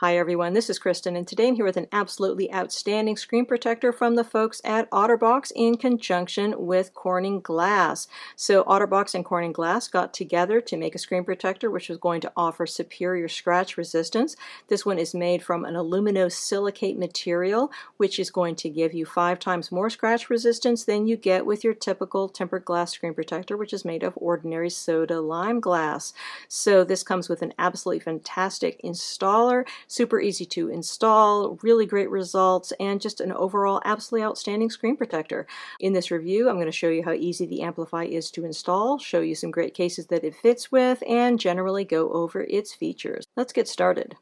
Hi everyone, this is Kristen, and today I'm here with an absolutely outstanding screen protector from the folks at OtterBox in conjunction with Corning Glass. So OtterBox and Corning Glass got together to make a screen protector which was going to offer superior scratch resistance. This one is made from an aluminosilicate material, which is going to give you 5 times more scratch resistance than you get with your typical tempered glass screen protector, which is made of ordinary soda lime glass. So this comes with an absolutely fantastic installer. Super easy to install, really great results, and just an overall absolutely outstanding screen protector. In this review, I'm going to show you how easy the Amplify is to install, show you some great cases that it fits with, and generally go over its features. Let's get started.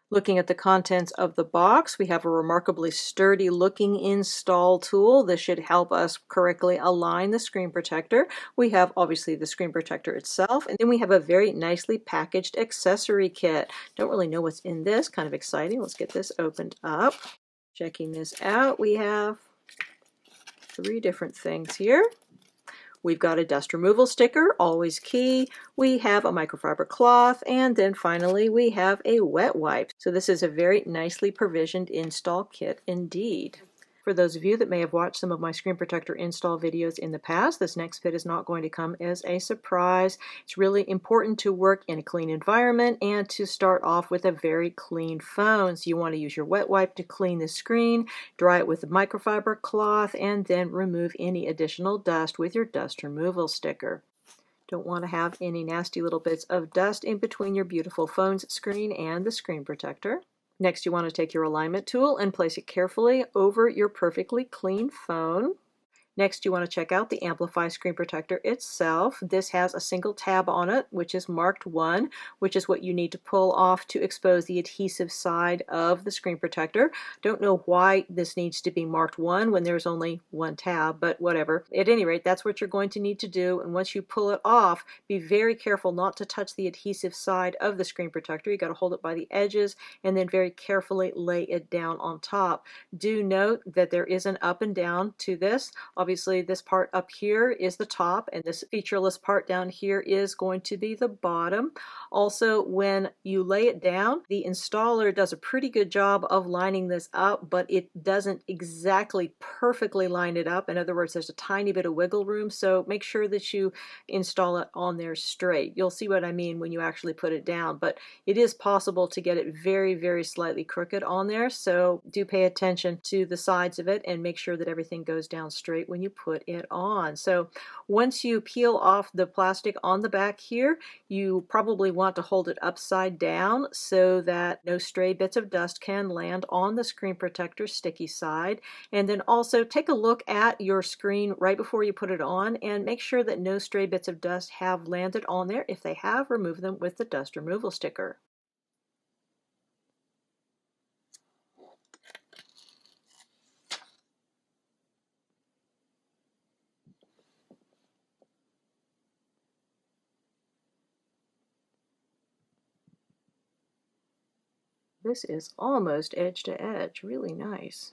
Looking at the contents of the box, we have a remarkably sturdy looking install tool. This should help us correctly align the screen protector. We have obviously the screen protector itself, and then we have a very nicely packaged accessory kit. Don't really know what's in this, kind of exciting. Let's get this opened up. Checking this out, we have 3 different things here. We've got a dust removal sticker, always key. We have a microfiber cloth, and then finally we have a wet wipe. So this is a very nicely provisioned install kit indeed. For those of you that may have watched some of my screen protector install videos in the past, this next bit is not going to come as a surprise. It's really important to work in a clean environment and to start off with a very clean phone. So you want to use your wet wipe to clean the screen, dry it with a microfiber cloth, and then remove any additional dust with your dust removal sticker. Don't want to have any nasty little bits of dust in between your beautiful phone's screen and the screen protector. Next, you want to take your alignment tool and place it carefully over your perfectly clean phone. Next, you want to check out the Amplify screen protector itself. This has a single tab on it, which is marked 1, which is what you need to pull off to expose the adhesive side of the screen protector. Don't know why this needs to be marked 1 when there's only 1 tab, but whatever. At any rate, that's what you're going to need to do, and once you pull it off, be very careful not to touch the adhesive side of the screen protector. You got to hold it by the edges and then very carefully lay it down on top. Do note that there is an up and down to this. Obviously, this part up here is the top, and this featureless part down here is going to be the bottom. Also, when you lay it down, the installer does a pretty good job of lining this up, but it doesn't exactly perfectly line it up. In other words, there's a tiny bit of wiggle room, so make sure that you install it on there straight. You'll see what I mean when you actually put it down, but it is possible to get it very, very slightly crooked on there, so do pay attention to the sides of it and make sure that everything goes down straight when you put it on. So once you peel off the plastic on the back here, you probably want to hold it upside down so that no stray bits of dust can land on the screen protector sticky side. And then also take a look at your screen right before you put it on and make sure that no stray bits of dust have landed on there. If they have, remove them with the dust removal sticker. This is almost edge to edge, really nice.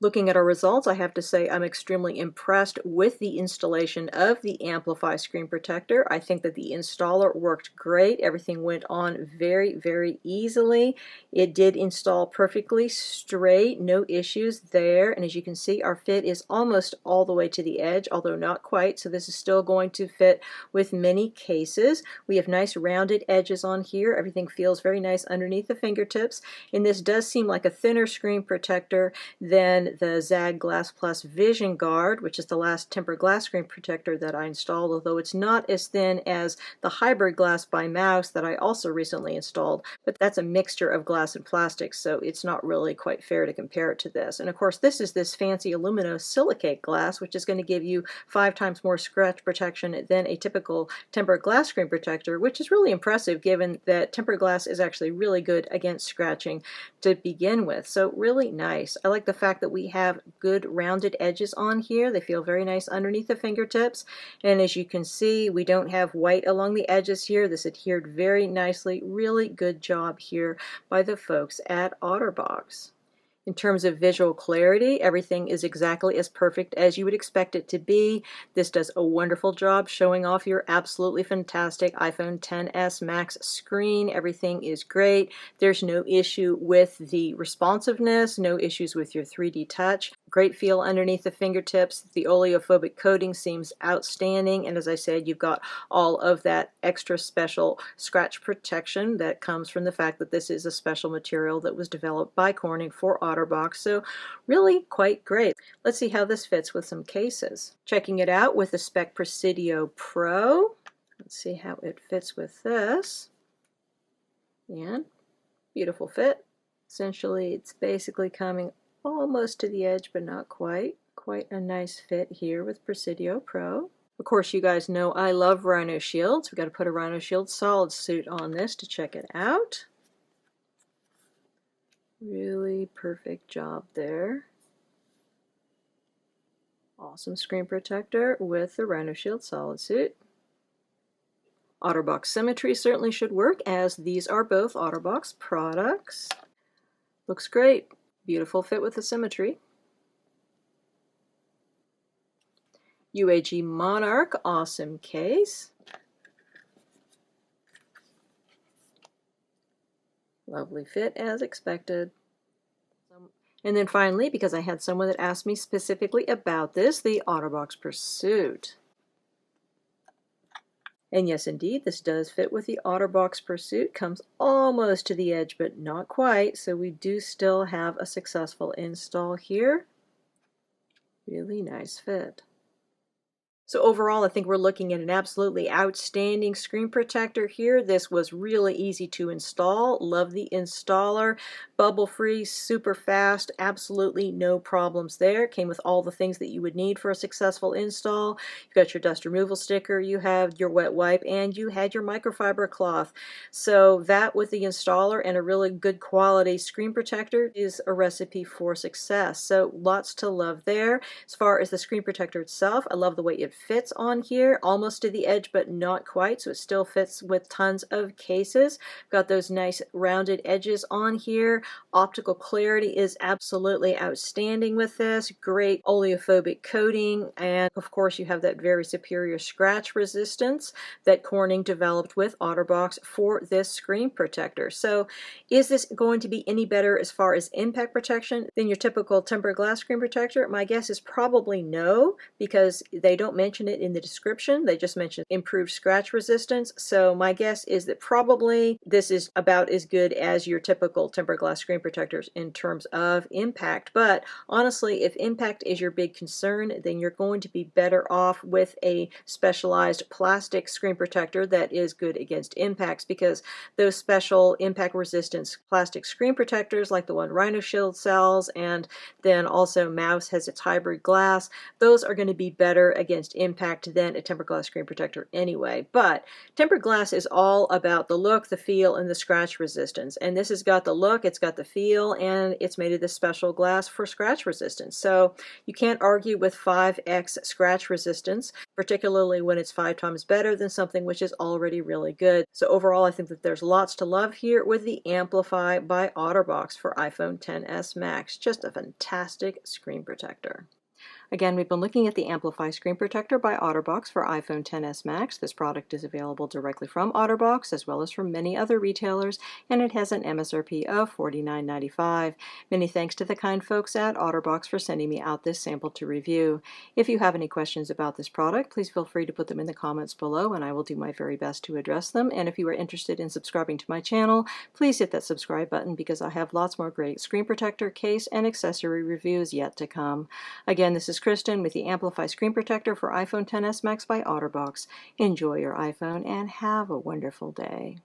Looking at our results, I have to say I'm extremely impressed with the installation of the Amplify screen protector. I think that the installer worked great. Everything went on very, very easily. It did install perfectly straight, no issues there. And as you can see, our fit is almost all the way to the edge, although not quite. So this is still going to fit with many cases. We have nice rounded edges on here. Everything feels very nice underneath the fingertips. And this does seem like a thinner screen protector than the ZAG Glass Plus Vision Guard, which is the last tempered glass screen protector that I installed, although it's not as thin as the hybrid glass by Mouse that I also recently installed, but that's a mixture of glass and plastic, so it's not really quite fair to compare it to this. And of course, this is this fancy aluminosilicate glass, which is going to give you 5 times more scratch protection than a typical tempered glass screen protector, which is really impressive given that tempered glass is actually really good against scratching to begin with. So really nice. I like the fact that we have good rounded edges on here. They feel very nice underneath the fingertips, and as you can see, we don't have white along the edges here. This adhered very nicely. Really good job here by the folks at OtterBox. In terms of visual clarity, everything is exactly as perfect as you would expect it to be. This does a wonderful job showing off your absolutely fantastic iPhone XS Max screen. Everything is great. There's no issue with the responsiveness, no issues with your 3D touch. Great feel underneath the fingertips. The oleophobic coating seems outstanding, and as I said, you've got all of that extra special scratch protection that comes from the fact that this is a special material that was developed by Corning for OtterBox, so really quite great. Let's see how this fits with some cases. Checking it out with the Spec Presidio Pro. Let's see how it fits with this. And beautiful fit. Essentially, it's basically coming almost to the edge, but not quite. Quite a nice fit here with Presidio Pro. Of course, you guys know I love Rhino Shields. We've got to put a Rhino Shield solid suit on this to check it out. Really perfect job there. Awesome screen protector with the Rhino Shield solid suit. OtterBox symmetry certainly should work, as these are both OtterBox products. Looks great. Beautiful fit with the symmetry. UAG Monarch, awesome case. Lovely fit as expected. And then finally, because I had someone that asked me specifically about this, the OtterBox Pursuit. And yes, indeed, this does fit with the OtterBox Pursuit. Comes almost to the edge, but not quite. So we do still have a successful install here. Really nice fit. So overall, I think we're looking at an absolutely outstanding screen protector here. This was really easy to install. Love the installer. Bubble-free, super fast, absolutely no problems there. Came with all the things that you would need for a successful install. You've got your dust removal sticker, you have your wet wipe, and you had your microfiber cloth. So that with the installer and a really good quality screen protector is a recipe for success. So lots to love there. As far as the screen protector itself, I love the way it fits on here, almost to the edge, but not quite, so it still fits with tons of cases. Got those nice rounded edges on here. Optical clarity is absolutely outstanding with this. Great oleophobic coating, and of course you have that very superior scratch resistance that Corning developed with OtterBox for this screen protector. So is this going to be any better as far as impact protection than your typical tempered glass screen protector? My guess is probably no, because they don't mention it in the description. They just mention improved scratch resistance. So my guess is that probably this is about as good as your typical tempered glass screen protectors in terms of impact. But honestly, if impact is your big concern, then you're going to be better off with a specialized plastic screen protector that is good against impacts, because those special impact resistance plastic screen protectors, like the one Rhino Shield sells, and then also Mouse has its hybrid glass, those are going to be better against impact than a tempered glass screen protector anyway. But tempered glass is all about the look, the feel, and the scratch resistance. And this has got the look, it's got the feel, and it's made of this special glass for scratch resistance. So you can't argue with 5x scratch resistance, particularly when it's 5 times better than something which is already really good. So overall, I think that there's lots to love here with the Amplify by OtterBox for iPhone XS Max. Just a fantastic screen protector. Again, we've been looking at the Amplify Screen Protector by OtterBox for iPhone XS Max. This product is available directly from OtterBox as well as from many other retailers, and it has an MSRP of $49.95. Many thanks to the kind folks at OtterBox for sending me out this sample to review. If you have any questions about this product, please feel free to put them in the comments below, and I will do my very best to address them. And if you are interested in subscribing to my channel, please hit that subscribe button, because I have lots more great screen protector, case, and accessory reviews yet to come. Again, this is Kristen with the Amplify Screen Protector for iPhone XS Max by OtterBox. Enjoy your iPhone and have a wonderful day.